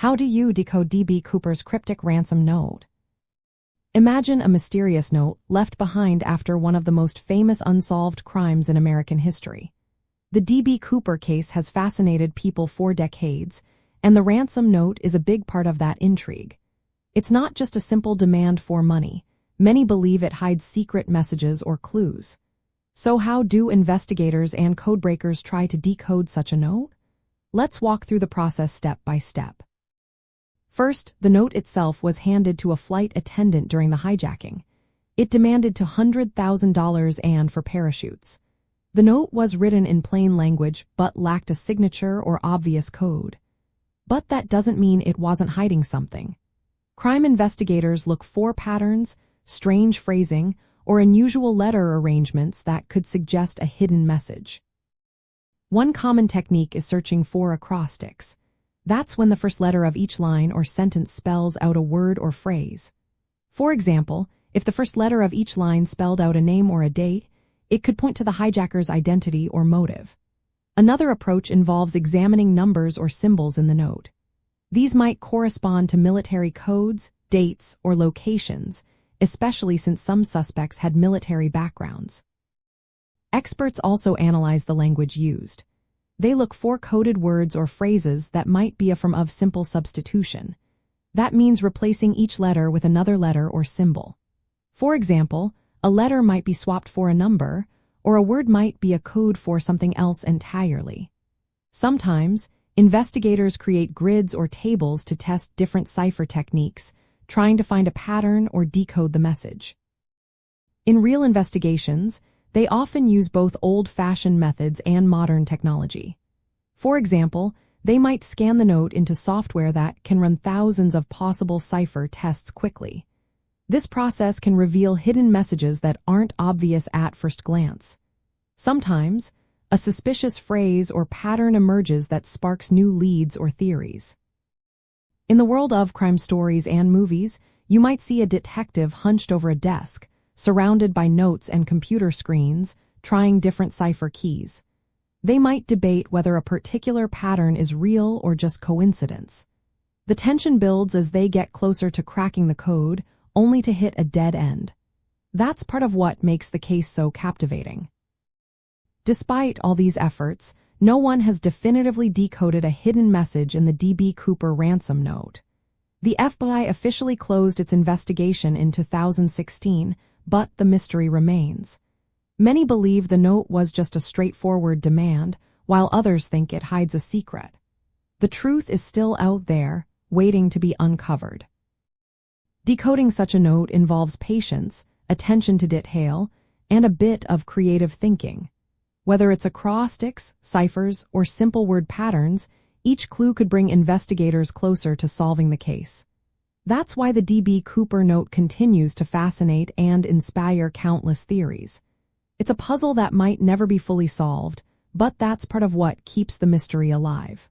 How do you decode D.B. Cooper's cryptic ransom note? Imagine a mysterious note left behind after one of the most famous unsolved crimes in American history. The D.B. Cooper case has fascinated people for decades, and the ransom note is a big part of that intrigue. It's not just a simple demand for money. Many believe it hides secret messages or clues. So how do investigators and codebreakers try to decode such a note? Let's walk through the process step by step. First, the note itself was handed to a flight attendant during the hijacking. It demanded $200,000 and for parachutes. The note was written in plain language but lacked a signature or obvious code. But that doesn't mean it wasn't hiding something. Crime investigators look for patterns, strange phrasing, or unusual letter arrangements that could suggest a hidden message. One common technique is searching for acrostics. That's when the first letter of each line or sentence spells out a word or phrase. For example, if the first letter of each line spelled out a name or a date, it could point to the hijacker's identity or motive. Another approach involves examining numbers or symbols in the note. These might correspond to military codes, dates, or locations, especially since some suspects had military backgrounds. Experts also analyze the language used. They look for coded words or phrases that might be a form of simple substitution. That means replacing each letter with another letter or symbol. For example, a letter might be swapped for a number, or a word might be a code for something else entirely. Sometimes, investigators create grids or tables to test different cipher techniques, trying to find a pattern or decode the message. In real investigations, they often use both old-fashioned methods and modern technology. For example, they might scan the note into software that can run thousands of possible cipher tests quickly. This process can reveal hidden messages that aren't obvious at first glance. Sometimes, a suspicious phrase or pattern emerges that sparks new leads or theories. In the world of crime stories and movies, you might see a detective hunched over a desk, surrounded by notes and computer screens, trying different cipher keys. They might debate whether a particular pattern is real or just coincidence. The tension builds as they get closer to cracking the code, only to hit a dead end. That's part of what makes the case so captivating. Despite all these efforts, no one has definitively decoded a hidden message in the D.B. Cooper ransom note. The FBI officially closed its investigation in 2016, but the mystery remains. Many believe the note was just a straightforward demand, while others think it hides a secret. The truth is still out there, waiting to be uncovered. Decoding such a note involves patience, attention to detail, and a bit of creative thinking. Whether it's acrostics, ciphers, or simple word patterns, each clue could bring investigators closer to solving the case. That's why the D.B. Cooper note continues to fascinate and inspire countless theories. It's a puzzle that might never be fully solved, but that's part of what keeps the mystery alive.